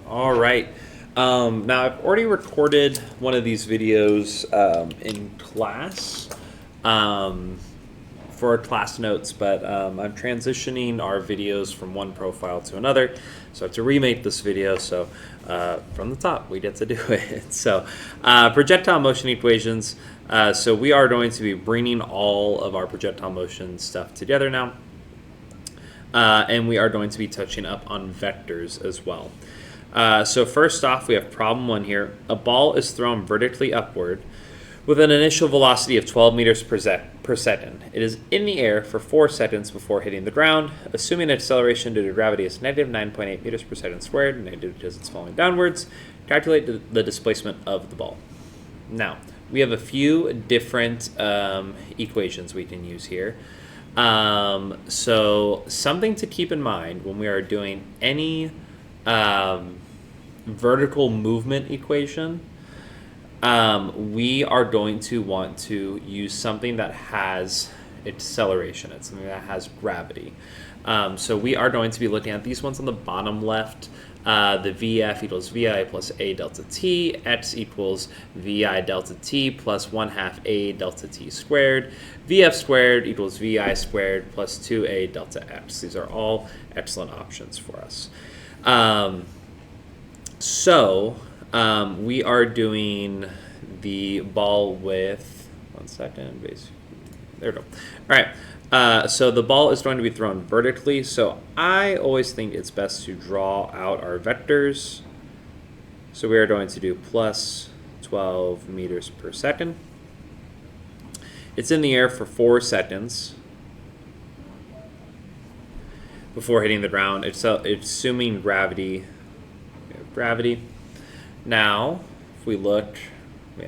All right. Now, I've already recorded one of these videos in class for class notes, but I'm transitioning our videos from one profile to another, so I have to remake this video. So from the top, we get to do it. So projectile motion equations. So we are going to be bringing all of our projectile motion stuff together now. And we are going to be touching up on vectors as well. So first off, we have problem 1 here. A ball is thrown vertically upward with an initial velocity of 12 meters per second. It is in the air for 4 seconds before hitting the ground. Assuming acceleration due to gravity is negative 9.8 meters per second squared, negative because it's falling downwards, calculate the displacement of the ball. Now, we have a few different equations we can use here. So something to keep in mind when we are doing any vertical movement equation, we are going to want to use something that has acceleration. It's something that has gravity. So we are going to be looking at these ones on the bottom left. The VF equals VI plus A delta T, X equals VI delta T plus 1/2 A delta T squared, VF squared equals VI squared plus 2A delta X. These are all excellent options for us. We are doing the ball with, 1 second, basically. There we go. All right, so the ball is going to be thrown vertically, so I always think it's best to draw out our vectors. So we are going to do plus 12 meters per second. It's in the air for 4 seconds before hitting the ground. It's assuming gravity. We have gravity. Now, if we look, we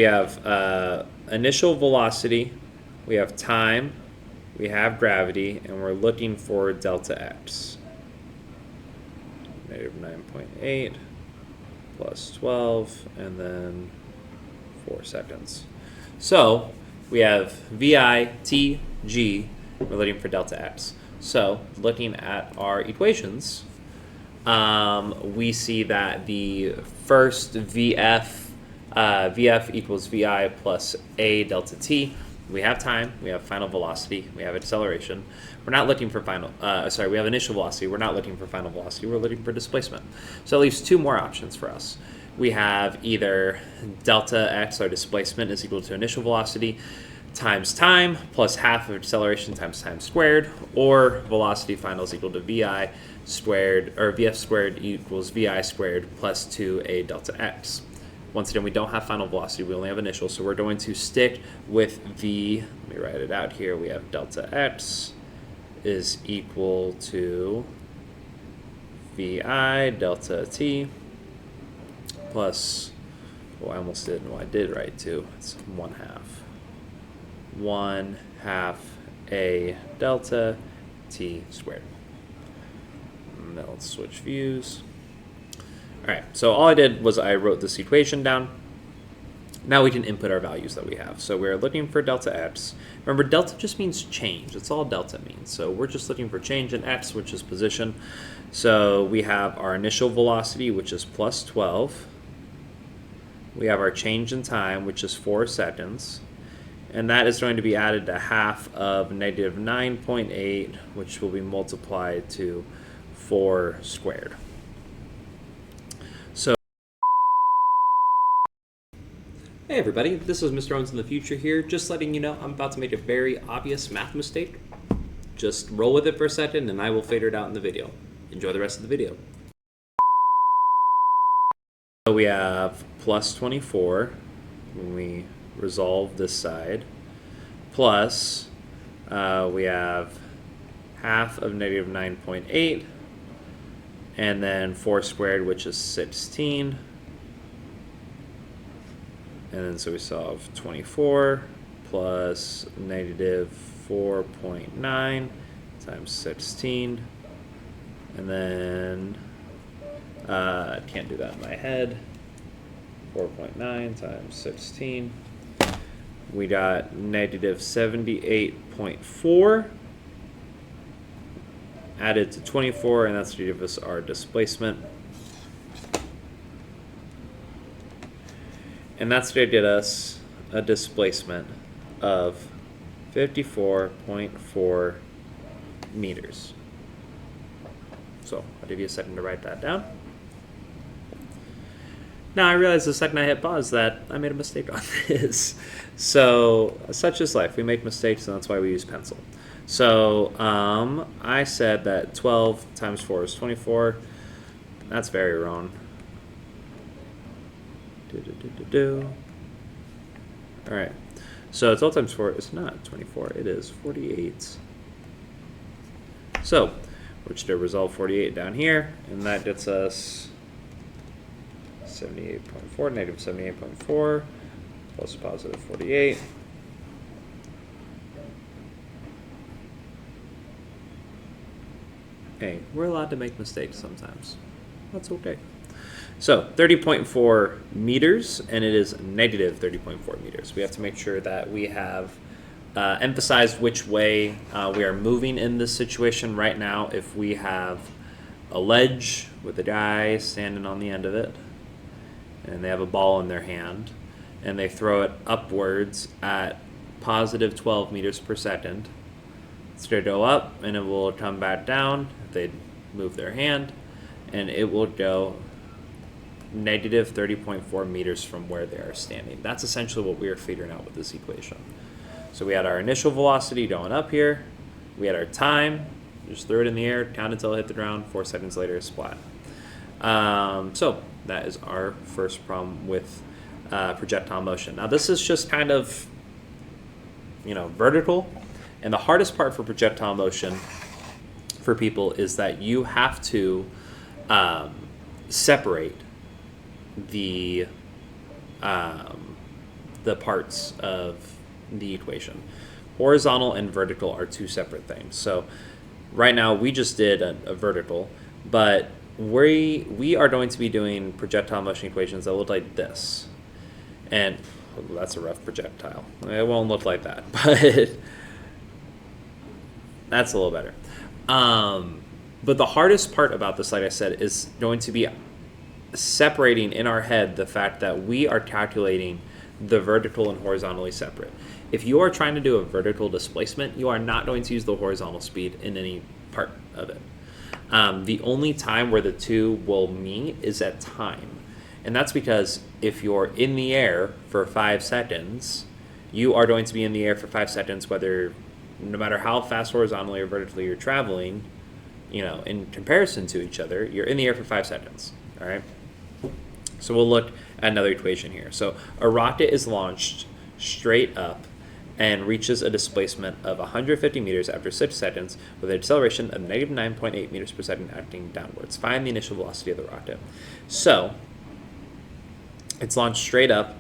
have initial velocity, we have time, we have gravity, and we're looking for delta x. Negative 9.8 plus 12, and then 4 seconds. So we have VI, T, G, we're looking for delta x. So looking at our equations, we see that the first VF equals VI plus A delta T. We have time, we have final velocity, we have acceleration. We're not looking for we have initial velocity. We're not looking for final velocity. We're looking for displacement. So that leaves 2 more options for us. We have either delta x, our displacement, is equal to initial velocity times time plus half of acceleration times time squared, or velocity final is equal to VI squared, or VF squared equals VI squared plus 2A delta x. Once again, we don't have final velocity, we only have initial, so we're going to stick with let me write it out here. We have delta x is equal to VI delta t plus, I almost did, I did write 2, it's 1/2 A delta t squared. And now let's switch views. All right, so all I did was I wrote this equation down. Now we can input our values that we have. So we're looking for delta x. Remember, delta just means change. That's all delta means. So we're just looking for change in x, which is position. So we have our initial velocity, which is plus 12. We have our change in time, which is 4 seconds. And that is going to be added to half of negative 9.8, which will be multiplied to 4 squared. So, hey everybody, this is Mr. Owens in the future here, just letting you know I'm about to make a very obvious math mistake. Just roll with it for a second and I will figure it out in the video. Enjoy the rest of the video. So we have plus 24 when we resolve this side, plus we have half of negative 9.8, and then 4 squared, which is 16. And then so we solve 24 plus negative 4.9 times 16. And then I can't do that in my head. 4.9 times 16. We got negative 78.4. added to 24, and that's to give us our displacement. And that's going to get us a displacement of 54.4 meters. So I'll give you a second to write that down. Now I realized the second I hit pause that I made a mistake on this. So such is life. We make mistakes, and that's why we use pencil. So I said that 12 times 4 is 24. That's very wrong. All right. So 12 times 4 is not 24. It is 48. So we're just going to resolve 48 down here, and that gets us 78.4, negative 78.4, plus positive 48. Hey, we're allowed to make mistakes sometimes. That's okay. So 30.4 meters, and it is negative 30.4 meters. We have to make sure that we have emphasized which way we are moving in this situation. Right now, if we have a ledge with a guy standing on the end of it, and they have a ball in their hand, and they throw it upwards at positive 12 meters per second, it's going to go up, and it will come back down if they move their hand, and it will go negative 30.4 meters from where they are standing. That's essentially what we are figuring out with this equation. So we had our initial velocity going up here. We had our time. Just threw it in the air, count until it hit the ground. 4 seconds later, it's flat. So that is our first problem with projectile motion. Now this is just kind of, vertical. And the hardest part for projectile motion for people is that you have to separate the parts of the equation. Horizontal and vertical are two separate things. So right now we just did a vertical, but we are going to be doing projectile motion equations that look like this. And that's a rough projectile. It won't look like that, but that's a little better. But the hardest part about this, like I said, is going to be separating in our head the fact that we are calculating the vertical and horizontally separate. If you are trying to do a vertical displacement, you are not going to use the horizontal speed in any part of it. The only time where the two will meet is at time. And that's because if you're in the air for 5 seconds, you are going to be in the air for 5 seconds, no matter how fast horizontally or vertically you're traveling, in comparison to each other, you're in the air for 5 seconds, all right? So we'll look at another equation here. So a rocket is launched straight up and reaches a displacement of 150 meters after 6 seconds with an acceleration of negative 9.8 meters per second acting downwards. Find the initial velocity of the rocket. So it's launched straight up.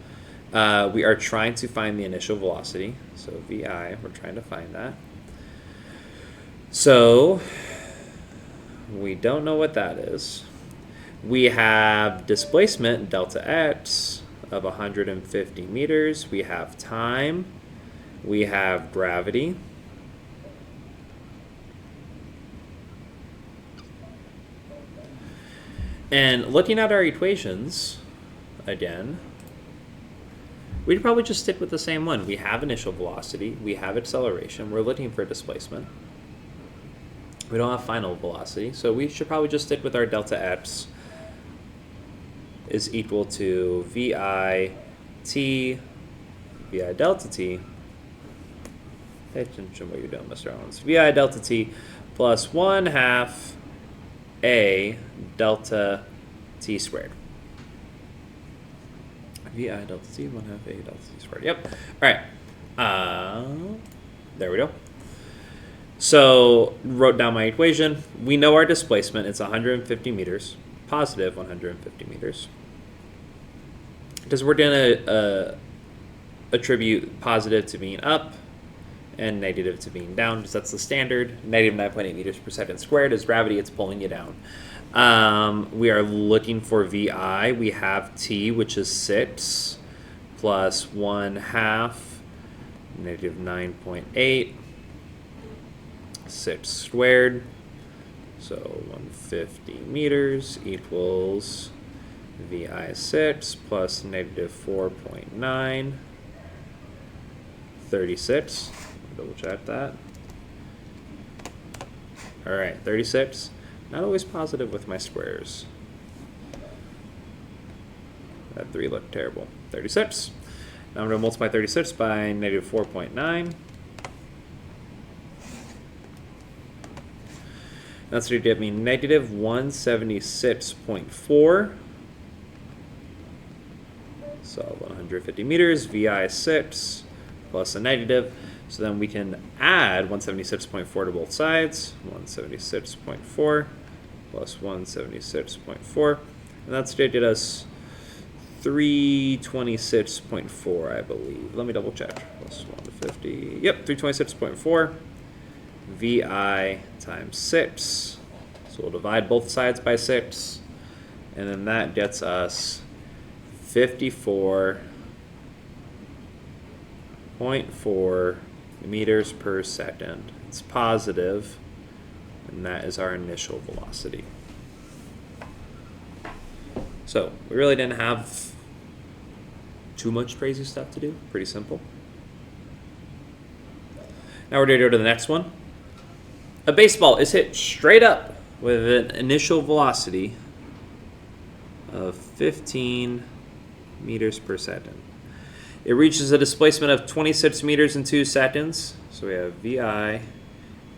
We are trying to find the initial velocity. So VI, we're trying to find that. So we don't know what that is. We have displacement, delta x, of 150 meters. We have time. We have gravity. And looking at our equations, again, we'd probably just stick with the same one. We have initial velocity. We have acceleration. We're looking for displacement. We don't have final velocity, so we should probably just stick with our delta x is equal to VI delta t. Pay attention to what you're doing, Mr. Owens. VI delta t plus 1/2 a delta t squared. VI delta t, 1/2 a delta t squared. Yep. All right. There we go. So wrote down my equation. We know our displacement. It's 150 meters, positive 150 meters. Because we're going to attribute positive to being up and negative to being down, because that's the standard. Negative 9.8 meters per second squared is gravity. It's pulling you down. We are looking for VI. We have T, which is 6, plus 1/2, negative 9.8, 6 squared. So 150 meters equals VI6 plus negative 4.9, 36. Double check that. All right, 36. Not always positive with my squares. That 3 looked terrible. 36. Now I'm going to multiply 36 by negative 4.9. That's going to give me negative 176.4. So 150 meters, VI6 plus a negative. So then we can add 176.4 to both sides. 176.4 plus 176.4. And that's going to get us 326.4, I believe. Let me double check. Plus 150. Yep, 326.4. VI times 6. So we'll divide both sides by 6. And then that gets us 54.4 meters per second. It's positive, and that is our initial velocity. So we really didn't have too much crazy stuff to do. Pretty simple. Now we're going to go to the next one. A baseball is hit straight up with an initial velocity of 15 meters per second. It reaches a displacement of 26 meters in 2 seconds. So we have VI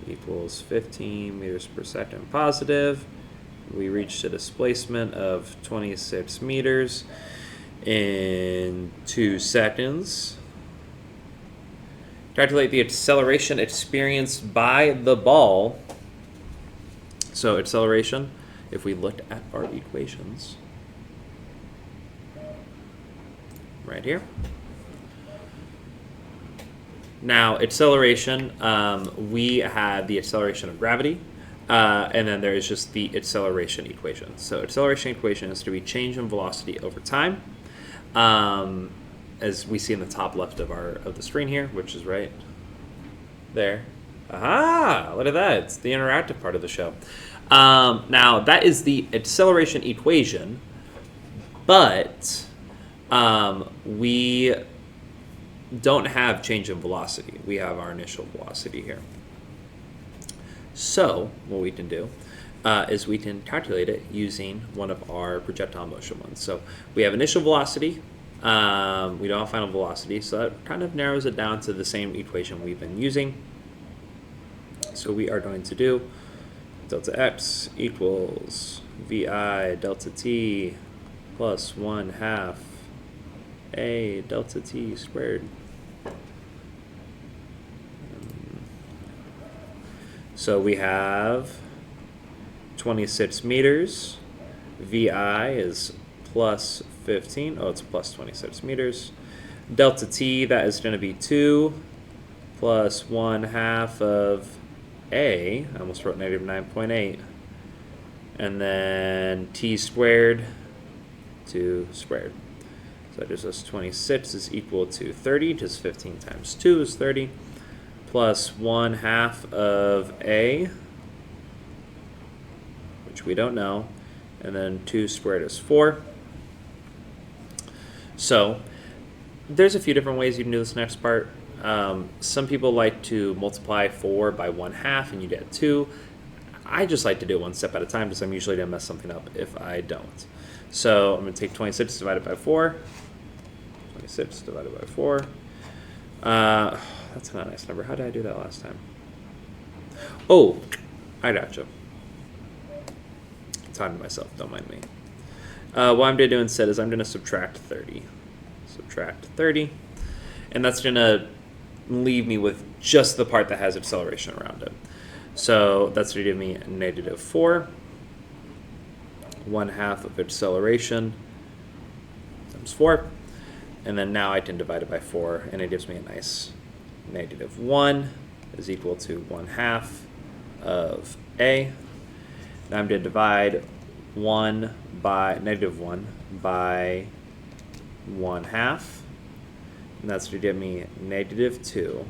equals 15 meters per second positive. We reached a displacement of 26 meters in 2 seconds. Calculate the acceleration experienced by the ball. So acceleration, if we look at our equations, right here. Now, acceleration, we had the acceleration of gravity, and then there is just the acceleration equation. So acceleration equation is to be change in velocity over time, as we see in the top left of the screen here, which is right there. Aha! Look at that. It's the interactive part of the show. Now, that is the acceleration equation, but we don't have change in velocity. We have our initial velocity here. So what we can do is we can calculate it using one of our projectile motion ones. So we have initial velocity. We don't have final velocity, so that kind of narrows it down to the same equation we've been using. So we are going to do delta x equals vi delta t plus 1/2 a delta t squared. So we have 26 meters. VI is plus 15. Oh, it's plus 26 meters. Delta t, that is going to be 2 plus 1/2 of a. I almost wrote negative 9.8. And then t squared, 2 squared. So that gives us 26 is equal to 30, because 15 times 2 is 30, plus 1/2 of a, which we don't know, and then 2 squared is 4. So there's a few different ways you can do this next part. Some people like to multiply 4 by 1/2 and you get 2. I just like to do it one step at a time because I'm usually going to mess something up if I don't. So I'm going to take 26 divided by 4. 26 divided by 4. That's not a nice number. How did I do that last time? Oh, I gotcha. I'm talking to myself. Don't mind me. What I'm going to do instead is I'm going to subtract 30. Subtract 30. And that's going to leave me with just the part that has acceleration around it. So that's going to give me negative 4. 1/2 of acceleration times 4. And then now I can divide it by 4, and it gives me a nice negative 1 is equal to 1/2 of a. Now I'm going to divide 1 by negative 1 by 1/2. And that's going to give me negative 2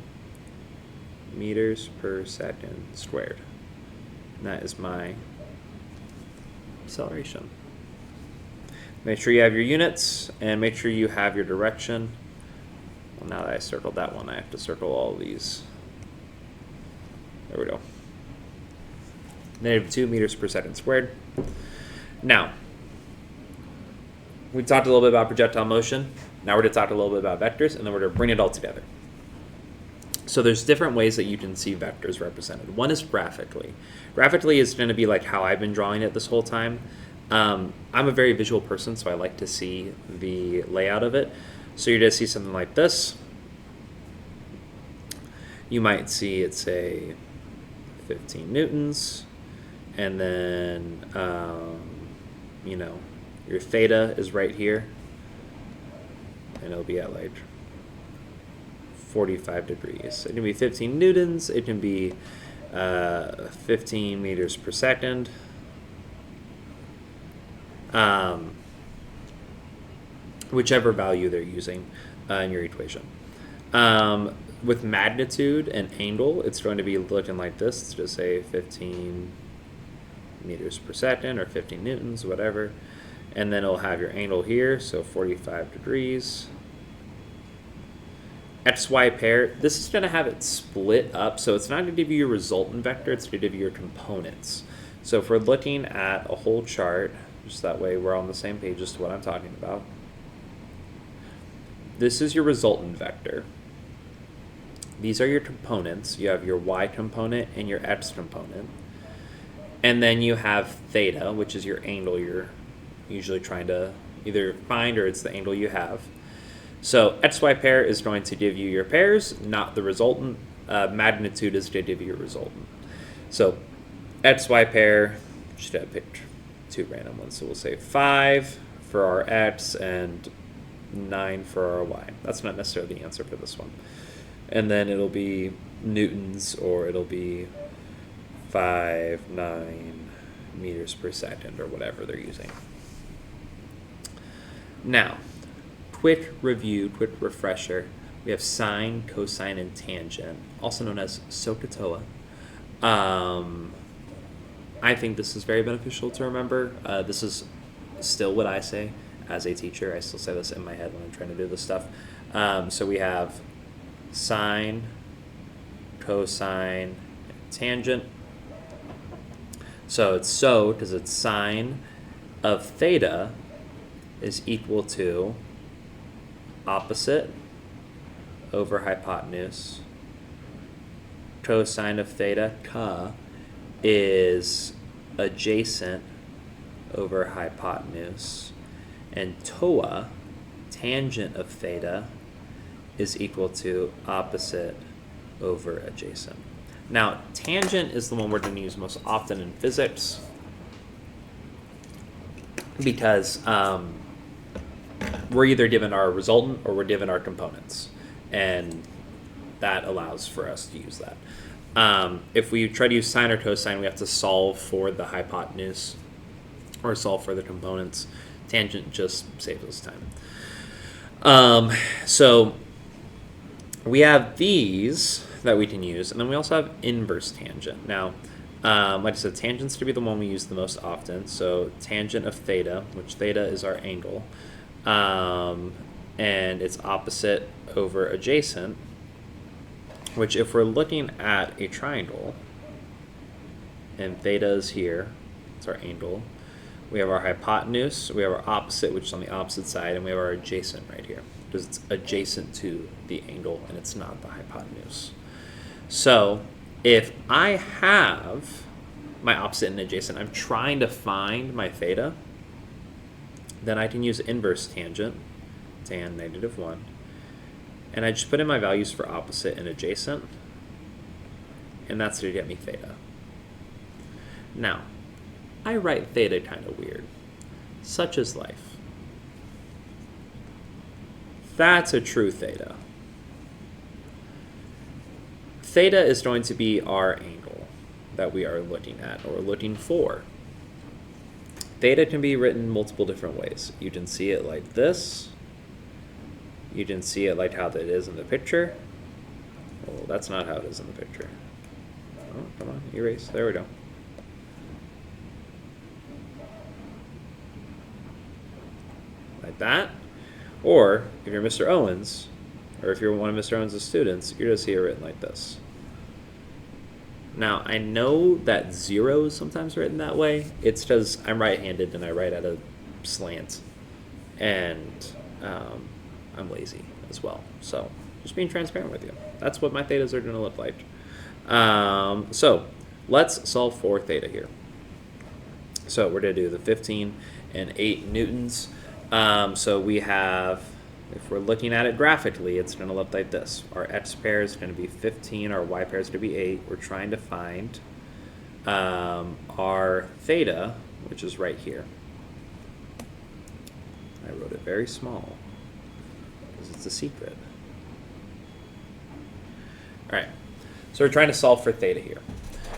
meters per second squared. And that is my acceleration. Make sure you have your units, and make sure you have your direction. Well, now that I circled that one, I have to circle all these. There we go. -2 meters per second squared. Now, we talked a little bit about projectile motion. Now we're going to talk a little bit about vectors, and then we're going to bring it all together. So there's different ways that you can see vectors represented. One is graphically. Graphically is going to be like how I've been drawing it this whole time. I'm a very visual person, so I like to see the layout of it. So you're going to see something like this. You might see it say 15 newtons, and then, you know, your theta is right here, and it'll be at like 45 degrees. It can be 15 newtons, it can be 15 meters per second. Whichever value they're using in your equation. With magnitude and angle, it's going to be looking like this. It's just say 15 meters per second or 15 newtons, whatever. And then it'll have your angle here, so 45 degrees. XY pair, this is going to have it split up, so it's not going to give you your resultant vector, it's going to give you your components. So if we're looking at a whole chart, just that way we're on the same page as to what I'm talking about. This is your resultant vector. These are your components. You have your y component and your x component. And then you have theta, which is your angle you're usually trying to either find, or it's the angle you have. So XY pair is going to give you your pairs, not the resultant. Magnitude is going to give you your resultant. So XY pair, just gotta pick 2 random ones. So we'll say 5 for our x and 9 for our y. That's not necessarily the answer for this one. And then it'll be newtons, or it'll be 9 meters per second, or whatever they're using. Now, quick review, quick refresher. We have sine, cosine, and tangent, also known as SOHCAHTOA. I think this is very beneficial to remember. This is still what I say as a teacher. I still say this in my head when I'm trying to do this stuff. So we have sine, cosine, and tangent. So it's so because it's sine of theta is equal to opposite over hypotenuse. Cosine of theta, ca, is adjacent over hypotenuse. And toa, tangent of theta, is equal to opposite over adjacent. Now, tangent is the one we're going to use most often in physics because we're either given our resultant or we're given our components, and that allows for us to use that. If we try to use sine or cosine, we have to solve for the hypotenuse or solve for the components. Tangent just saves us time. So we have these that we can use, and then we also have inverse tangent. Now, like I said, tangent's to be the one we use the most often. So tangent of theta, which theta is our angle, and it's opposite over adjacent, which if we're looking at a triangle, and theta is here, it's our angle, we have our hypotenuse, we have our opposite, which is on the opposite side, and we have our adjacent right here, because it's adjacent to the angle and it's not the hypotenuse. So if I have my opposite and adjacent, I'm trying to find my theta, then I can use inverse tangent, tan -1, and I just put in my values for opposite and adjacent, and that's going to get me theta. Now, I write theta kind of weird, such is life. That's a true theta. Theta is going to be our angle that we are looking at or looking for. Theta can be written multiple different ways. You can see it like this. You can see it like how it is in the picture. Well, that's not how it is in the picture. Oh, come on, erase. There we go. like that. Or if you're Mr. Owens, or if you're one of Mr. Owens' students, you're going to see it written like this. Now, I know that 0 is sometimes written that way. It's because I'm right-handed and I write at a slant. And I'm lazy as well. So just being transparent with you. That's what my thetas are going to look like. So let's solve for theta here. So we're going to do the 15 and 8 newtons. So we have, if we're looking at it graphically, it's going to look like this. Our x pair is going to be 15, our y pair is going to be 8. We're trying to find our theta, which is right here. I wrote it very small because it's a secret. All right, so we're trying to solve for theta here.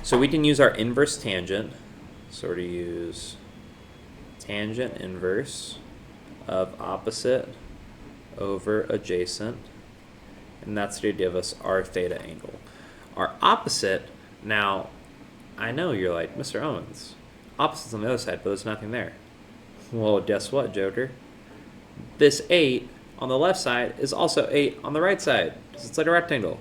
So we can use our inverse tangent. So we're going to use tangent inverse of opposite over adjacent, and that's to give us our theta angle. Our opposite, now I know you're like, Mr. Owens, opposite's on the other side, but there's nothing there. Well, guess what, Joker? This 8 on the left side is also 8 on the right side, because it's like a rectangle.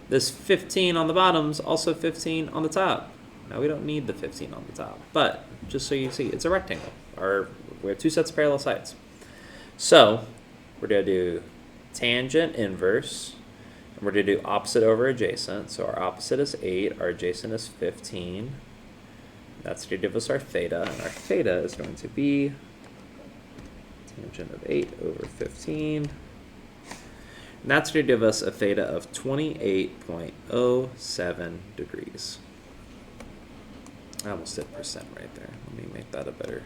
This 15 on the bottom is also 15 on the top. Now, we don't need the 15 on the top, but just so you see, it's a rectangle. We have 2 sets of parallel sides. So we're going to do tangent inverse, and we're going to do opposite over adjacent. So our opposite is 8, our adjacent is 15. That's going to give us our theta, and our theta is going to be tangent of 8 over 15. And that's going to give us a theta of 28.07 degrees. I almost did percent right there. Let me make that a better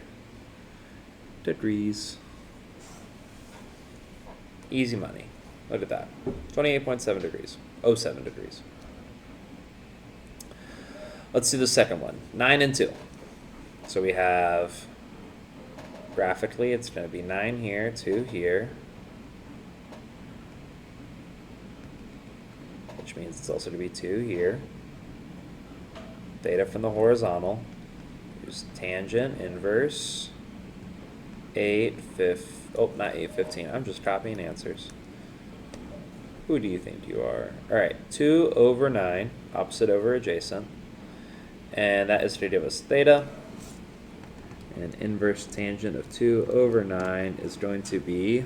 degrees. Easy money. Look at that. 28.7 degrees. 07 degrees. Let's do the second one. 9 and 2. So we have, graphically, it's going to be 9 here, 2 here. Which means it's also going to be 2 here. Theta from the horizontal. Use tangent inverse. 8, 15. I'm just copying answers. Who do you think you are? All right, 2 over 9, opposite over adjacent. And that is to give us theta. And inverse tangent of 2 over 9 is going to be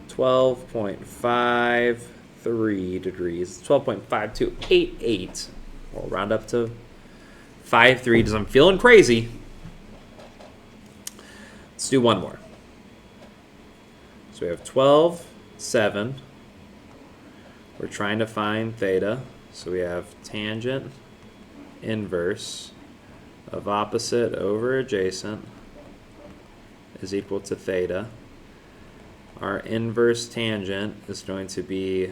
12.53 degrees. 12.5288. We'll round up to 53 because I'm feeling crazy. Let's do one more. So we have 12, 7. We're trying to find theta. So we have tangent inverse of opposite over adjacent is equal to theta. Our inverse tangent is going to be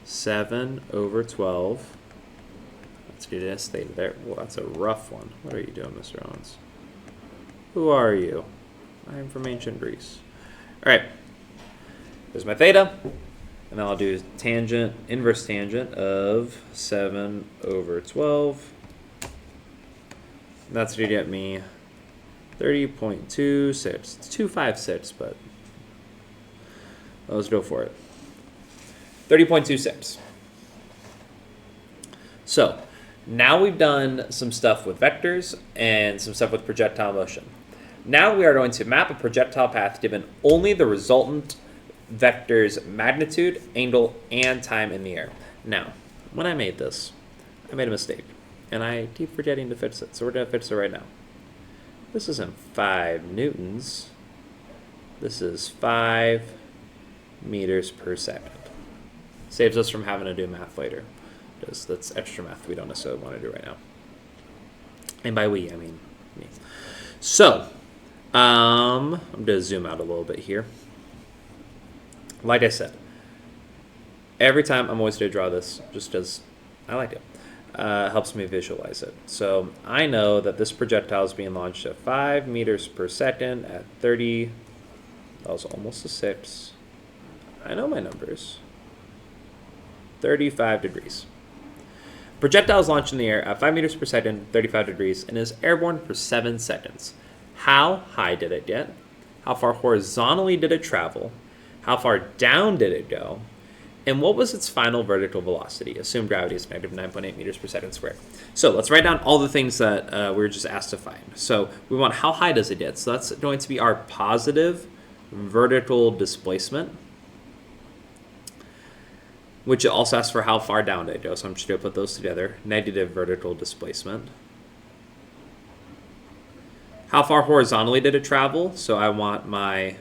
7 over 12. Let's get this theta there. Well, that's a rough one. What are you doing, Mr. Owens? Who are you? I am from ancient Greece. All right. There's my theta. And then I'll do tangent, inverse tangent of 7 over 12. And that's going to get me 30.26. It's 256, but let's go for it. 30.26. So now we've done some stuff with vectors and some stuff with projectile motion. Now we are going to map a projectile path given only the resultant vector's magnitude, angle, and time in the air. Now, when I made this, I made a mistake, and I keep forgetting to fix it, so we're going to fix it right now. This isn't 5 newtons. This is 5 meters per second. Saves us from having to do math later, because that's extra math we don't necessarily want to do right now. And by we, I mean me. So, I'm going to zoom out a little bit here. Like I said, every time I'm always going to draw this just because I like it. Helps me visualize it. So I know that this projectile is being launched at 5 meters per second at 30. That was almost a 6. I know my numbers. 35 degrees. Projectile is launched in the air at 5 meters per second, 35 degrees, and is airborne for 7 seconds. How high did it get? how far horizontally did it travel, how far down did it go, and what was its final vertical velocity? Assumed gravity is negative 9.8 meters per second squared. So let's write down all the things that we were just asked to find. So we want how high does it get? So that's going to be our positive vertical displacement, which also asks for how far down did it go. So I'm just going to put those together. Negative vertical displacement. How far horizontally did it travel? So I want my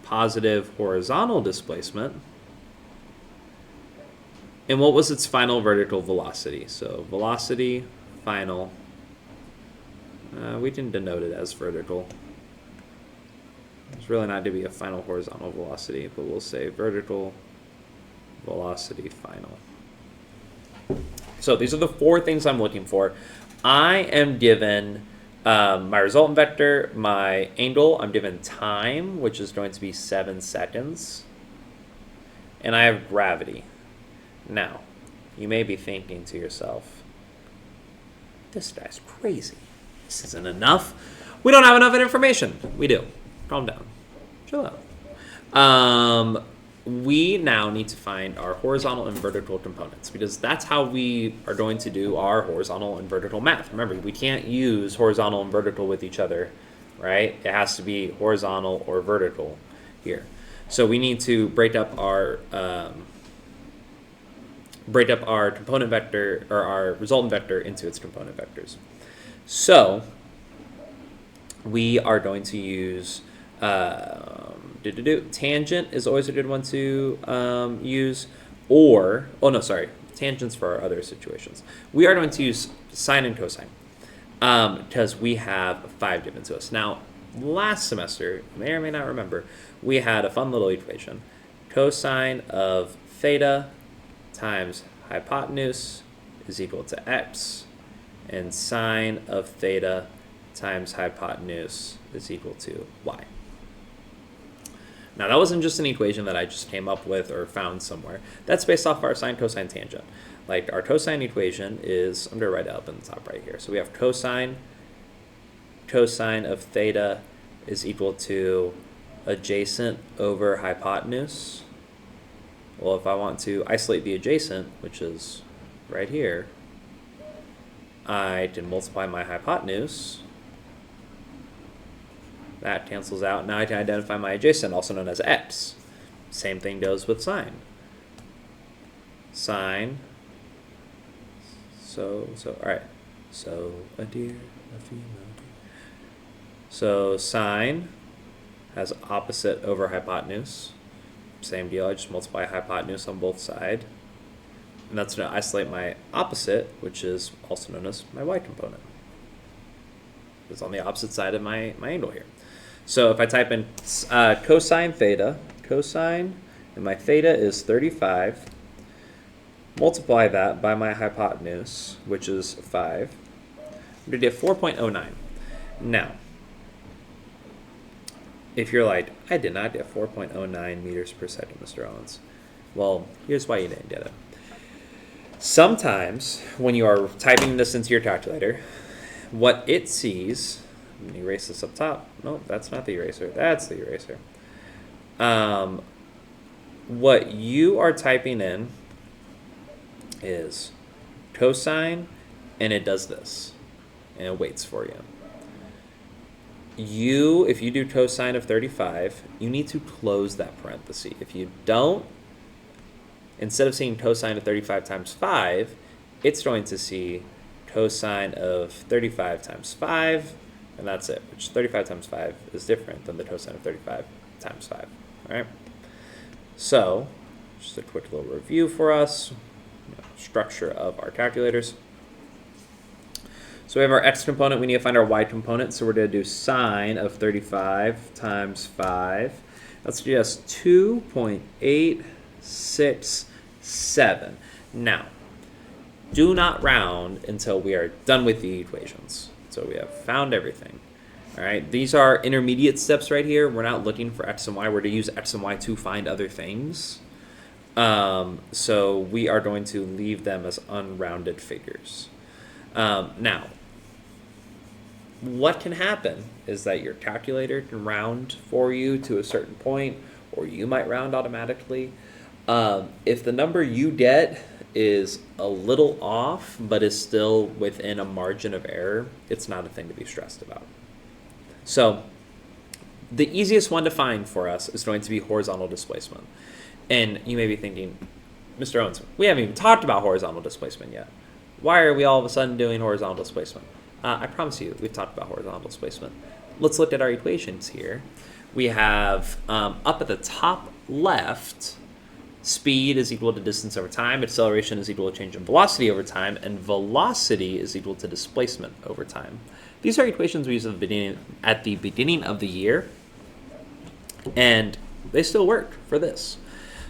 positive horizontal displacement. And what was its final vertical velocity? So velocity, final. We can denote it as vertical. It's really not to be a final horizontal velocity, but we'll say vertical velocity final. So these are the 4 things I'm looking for. I am given my resultant vector, my angle. I'm given time, which is going to be 7 seconds. And I have gravity. Now, you may be thinking to yourself, this guy's crazy. This isn't enough. We don't have enough information. We do. Calm down. Chill out. We now need to find our horizontal and vertical components, because that's how we are going to do our horizontal and vertical math. Remember, we can't use horizontal and vertical with each other, right? It has to be horizontal or vertical here. So we need to break up our component vector, or our resultant vector, into its component vectors. So we are going to use tangent is always a good one to use, or tangents for our other situations. We are going to use sine and cosine because we have 5 given to us. Now, last semester, you may or may not remember, we had a fun little equation. Cosine of theta times hypotenuse is equal to x, and sine of theta times hypotenuse is equal to y. Now, that wasn't just an equation that I just came up with or found somewhere. That's based off our sine, cosine, tangent. Like, our cosine equation is, I'm going to write it up in the top right here. So we have cosine of theta is equal to adjacent over hypotenuse. Well, if I want to isolate the adjacent, which is right here, I can multiply my hypotenuse. That cancels out. Now I can identify my adjacent, also known as x. Same thing goes with sine. Sine. All right. So a deer, a female deer. So sine has opposite over hypotenuse. Same deal. I just multiply hypotenuse on both sides. And that's going to isolate my opposite, which is also known as my y component. It's on the opposite side of my angle here. So if I type in cosine theta, cosine, and my theta is 35, multiply that by my hypotenuse, which is 5, I'm going to get 4.09. Now, if you're like, I did not get 4.09 meters per second, Mr. Owens. Well, here's why you didn't get it. Sometimes when you are typing this into your calculator, what it sees, let me erase this up top. No, that's not the eraser. That's the eraser. What you are typing in is cosine, and it does this, and it waits for you. If you do cosine of 35, you need to close that parenthesis. If you don't, instead of seeing cosine of 35 times 5, it's going to see cosine of 35 times 5, and that's it, which 35 times 5 is different than the cosine of 35 times 5, all right? So, just a quick little review for us, structure of our calculators. So we have our x component, we need to find our y component, so we're going to do sine of 35 times 5. That's just 2.867. Now, do not round until we are done with the equations. So we have found everything. All right, these are intermediate steps right here. We're not looking for x and y. We're to use x and y to find other things. So we are going to leave them as unrounded figures. Now, what can happen is that your calculator can round for you to a certain point, or you might round automatically. If the number you get is a little off, but is still within a margin of error, it's not a thing to be stressed about. So the easiest one to find for us is going to be horizontal displacement. And you may be thinking, Mr. Owens, we haven't even talked about horizontal displacement yet. Why are we all of a sudden doing horizontal displacement? I promise you, we've talked about horizontal displacement. Let's look at our equations here. We have up at the top left, speed is equal to distance over time, acceleration is equal to change in velocity over time, and velocity is equal to displacement over time. These are equations we used at the beginning of the year, and they still work for this.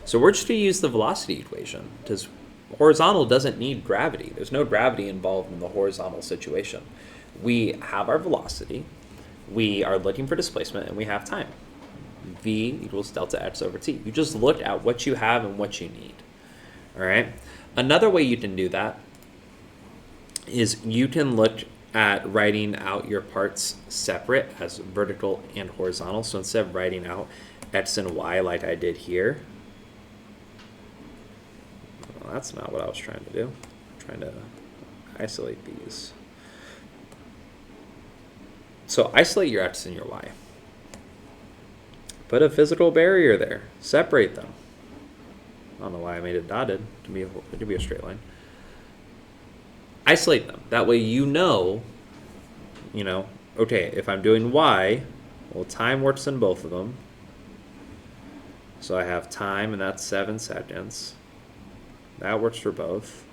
So we're just going to use the velocity equation because horizontal doesn't need gravity. There's no gravity involved in the horizontal situation. We have our velocity, we are looking for displacement, and we have time. V equals delta x over t. You just look at what you have and what you need. All right. Another way you can do that is you can look at writing out your parts separate as vertical and horizontal. So instead of writing out x and y like I did here, well, that's not what I was trying to do. I'm trying to isolate these. So isolate your x and your y. Put a physical barrier there. Separate them. I don't know why I made it dotted. It could be a straight line. Isolate them. That way you know, okay, if I'm doing y, well, time works in both of them. So I have time, and that's 7 seconds. That works for both.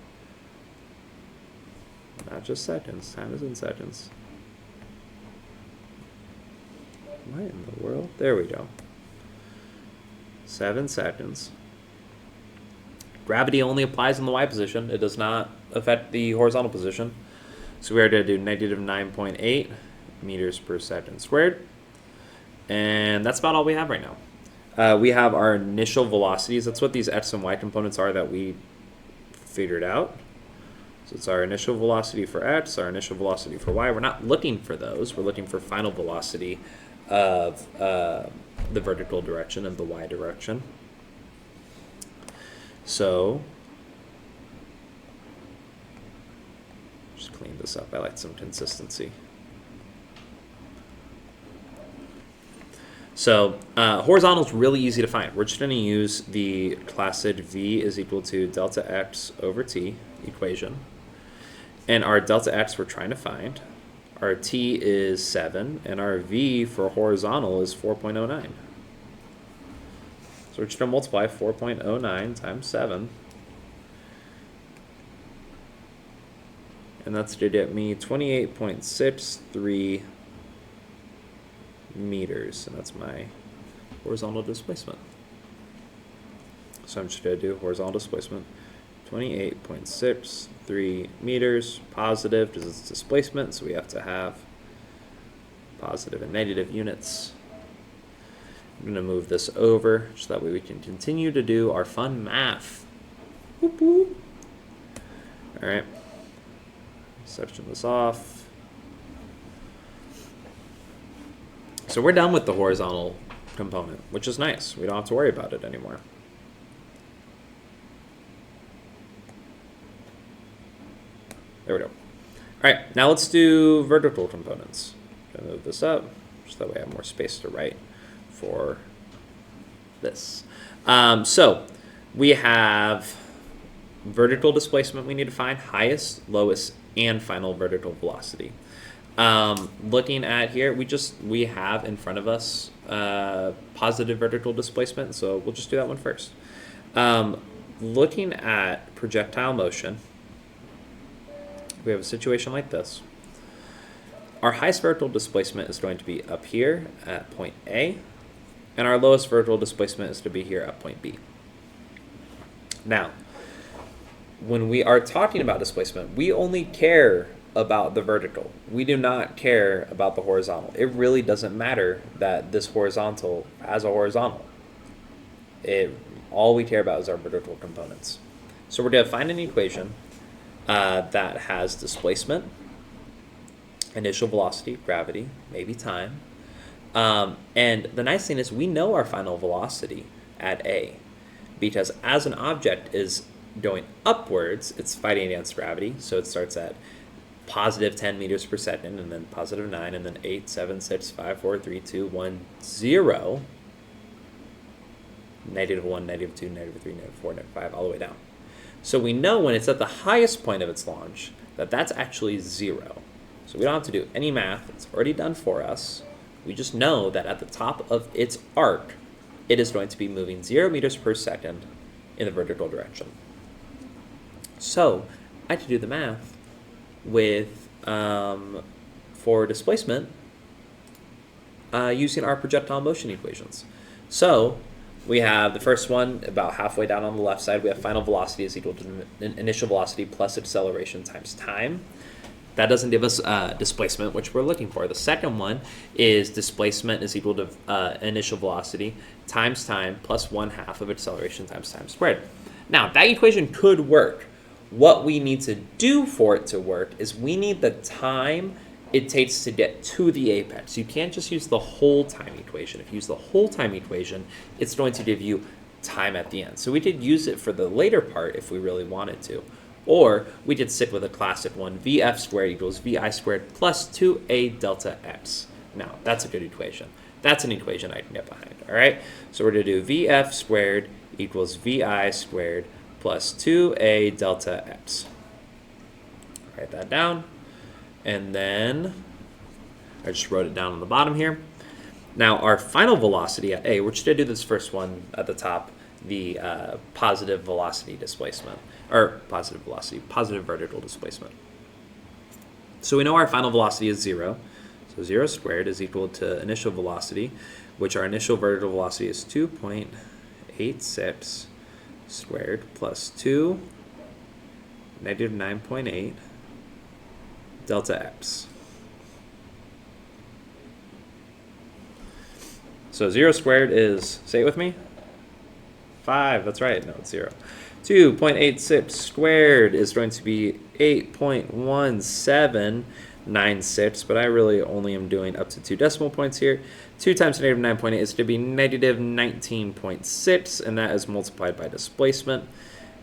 Not just seconds. Time is in seconds. What in the world? There we go. 7 seconds. Gravity only applies in the y position. It does not affect the horizontal position. So we are going to do negative 9.8 meters per second squared. And that's about all we have right now. We have our initial velocities. That's what these x and y components are that we figured out. So it's our initial velocity for x, our initial velocity for y. We're not looking for those. We're looking for final velocity of the vertical direction and the y direction. So just clean this up. I like some consistency. So horizontal is really easy to find. We're just going to use the classic v is equal to delta x over t equation. And our delta x we're trying to find. Our t is 7, and our v for horizontal is 4.09. So we're just going to multiply 4.09 times 7. And that's going to get me 28.63 meters. And that's my horizontal displacement. So I'm just going to do horizontal displacement. 28.63 meters, positive because it's displacement, so we have to have positive and negative units. I'm going to move this over so that way we can continue to do our fun math. Whoop, whoop. All right, section this off. So we're done with the horizontal component, which is nice. We don't have to worry about it anymore. There we go. All right, now let's do vertical components. I'm gonna move this up so that way I have more space to write for this. So we have vertical displacement we need to find, highest, lowest, and final vertical velocity. Looking at here, we have in front of us positive vertical displacement, so we'll just do that one first. Looking at projectile motion, we have a situation like this. Our highest vertical displacement is going to be up here at point A, and our lowest vertical displacement is to be here at point B. Now, when we are talking about displacement, we only care about the vertical. We do not care about the horizontal. It really doesn't matter that this horizontal has a horizontal. All we care about is our vertical components. So we're going to find an equation that has displacement initial velocity, gravity, maybe time. And the nice thing is we know our final velocity at A, because as an object is going upwards, it's fighting against gravity. So it starts at positive 10 meters per second, and then positive 9, and then 8, 7, 6, 5, 4, 3, 2, 1, 0, negative 1, negative 2, negative 3, negative 4, negative 5, all the way down. So we know when it's at the highest point of its launch that that's actually 0. So we don't have to do any math. It's already done for us. We just know that at the top of its arc, it is going to be moving 0 meters per second in the vertical direction. So I have to do the math with for displacement using our projectile motion equations. So we have the first one about halfway down on the left side. We have final velocity is equal to initial velocity plus acceleration times time. That doesn't give us displacement, which we're looking for. The second one is displacement is equal to initial velocity times time plus 1/2 of acceleration times time squared. Now, that equation could work. What we need to do for it to work is we need the time it takes to get to the apex. You can't just use the whole time equation. If you use the whole time equation, it's going to give you time at the end. So we could use it for the later part if we really wanted to. Or we could stick with a classic one, VF squared equals VI squared plus 2A delta X. Now, that's a good equation. That's an equation I can get behind, all right? So we're going to do VF squared equals VI squared plus 2A delta X. Write that down. And then I just wrote it down on the bottom here. Now, our final velocity at A, we're just going to do this first one at the top, the positive velocity displacement, or positive velocity, positive vertical displacement. So we know our final velocity is 0. So 0 squared is equal to initial velocity, which our initial vertical velocity is 2.86 squared plus 2 negative 9.8 delta x. So 0 squared is, say it with me, 5. That's right. No, it's 0. 2.86 squared is going to be 8.1796, but I really only am doing up to 2 decimal points here. 2 times negative 9.8 is going to be negative 19.6, and that is multiplied by displacement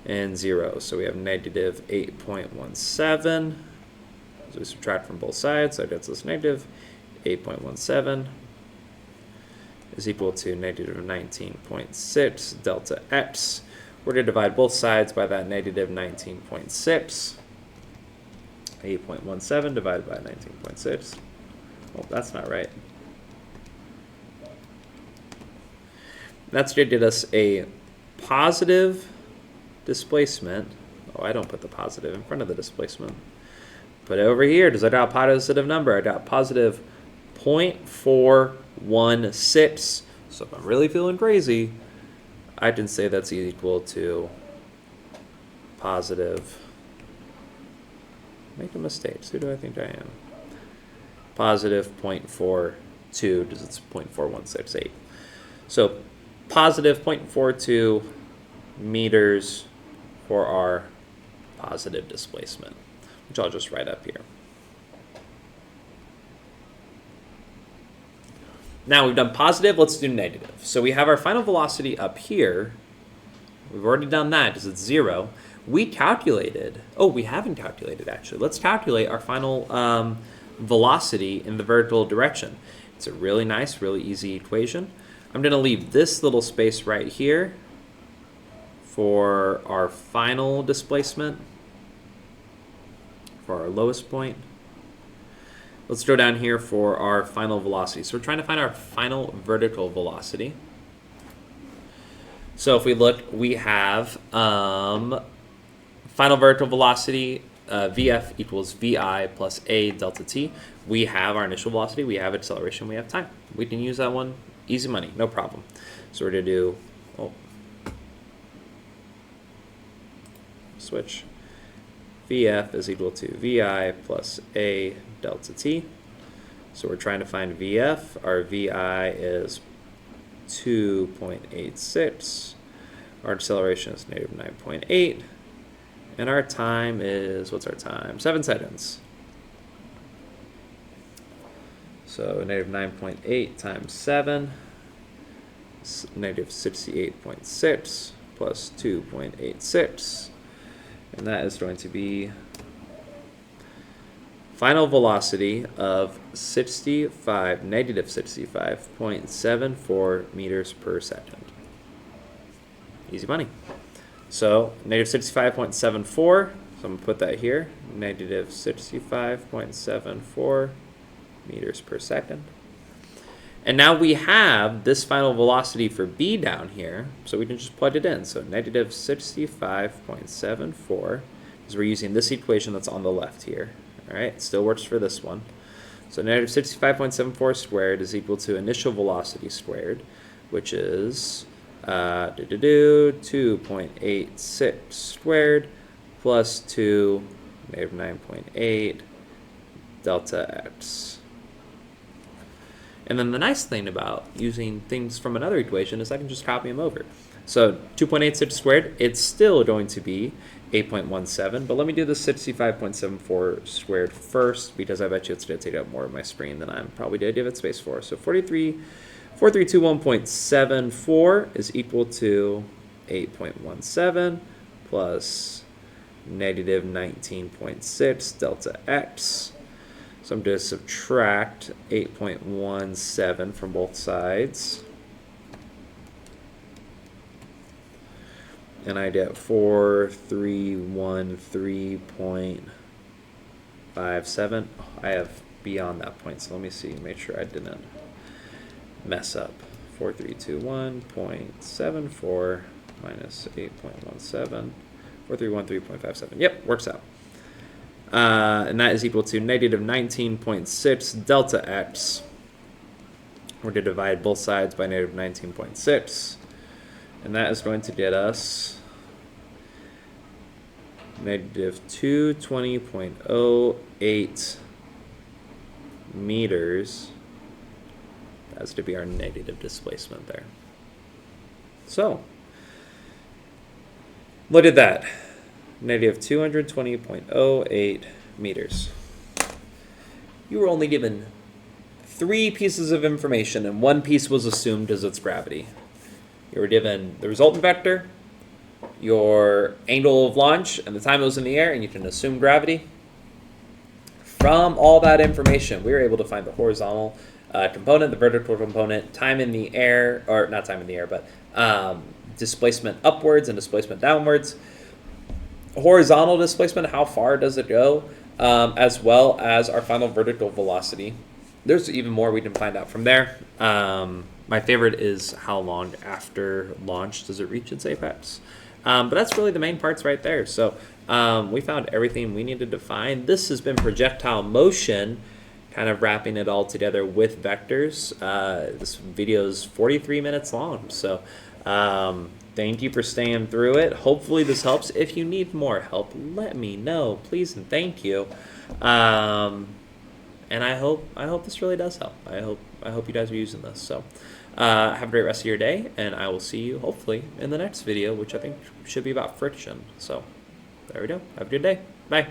and 0. So we have negative 8.17. So we subtract from both sides, so it gets us negative 8.17 is equal to negative 19.6 delta x. We're going to divide both sides by that negative 19.6. 8.17 divided by 19.6. Oh, that's not right. That's going to get us a positive displacement. Oh, I don't put the positive in front of the displacement. Put it over here. Does I got a positive number? I got positive 0.416. So if I'm really feeling crazy, I can say that's equal to positive, make a mistake, who do I think I am? Positive 0.42, because it's 0.4168. So positive 0.42 meters for our positive displacement, which I'll just write up here. Now we've done positive, let's do negative. So we have our final velocity up here. We've already done that because it's 0. We calculated, oh, we haven't calculated actually. Let's calculate our final velocity in the vertical direction. It's a really nice, really easy equation. I'm going to leave this little space right here for our final displacement, for our lowest point. Let's go down here for our final velocity. So we're trying to find our final vertical velocity. So if we look, we have final vertical velocity, VF equals VI plus A delta T. We have our initial velocity, we have acceleration, we have time. We can use that one, easy money, no problem. So we're going to do, switch. VF is equal to VI plus A delta T. So we're trying to find VF. Our VI is 2.86. Our acceleration is negative 9.8. And our time is, what's our time? 7 seconds. So negative 9.8 times 7 is negative 68.6 plus 2.86. And that is going to be final velocity of negative 65.74 meters per second. Easy money. So negative 65.74, so I'm going to put that here, negative 65.74 meters per second. And now we have this final velocity for B down here, so we can just plug it in. So negative 65.74, because we're using this equation that's on the left here. All right, still works for this one. So negative 65.74 squared is equal to initial velocity squared, which is 2.86 squared plus 2, negative 9.8 delta x. And then the nice thing about using things from another equation is I can just copy them over. So 2.86 squared, it's still going to be 8.17, but let me do the 65.74 squared first, because I bet you it's going to take up more of my screen than I'm probably going to give it space for. So 4321.74 is equal to 8.17 plus negative 19.6 delta x. So I'm going to subtract 8.17 from both sides. And I get 4313.57. I have beyond that point, so let me see, make sure I didn't mess up. 4321.74 minus 8.17, 4313.57. Yep, works out. And that is equal to negative 19.6 delta x. We're going to divide both sides by negative 19.6. And that is going to get us negative 220.08 meters. That's to be our negative displacement there. So, look at that. Negative 220.08 meters. You were only given 3 pieces of information, and 1 piece was assumed as its gravity. You were given the resultant vector, your angle of launch, and the time it was in the air, and you can assume gravity. From all that information, we were able to find the horizontal component, the vertical component, time in the air, or not time in the air, but displacement upwards and displacement downwards. Horizontal displacement, how far does it go, as well as our final vertical velocity. There's even more we can find out from there. My favorite is how long after launch does it reach its apex. But that's really the main parts right there. So we found everything we needed to find. This has been projectile motion, kind of wrapping it all together with vectors. This video is 43 minutes long. So thank you for staying through it. Hopefully this helps. If you need more help, let me know, please and thank you. And I hope this really does help. I hope you guys are using this. So have a great rest of your day, and I will see you hopefully in the next video, which I think should be about friction. So there we go. Have a good day. Bye.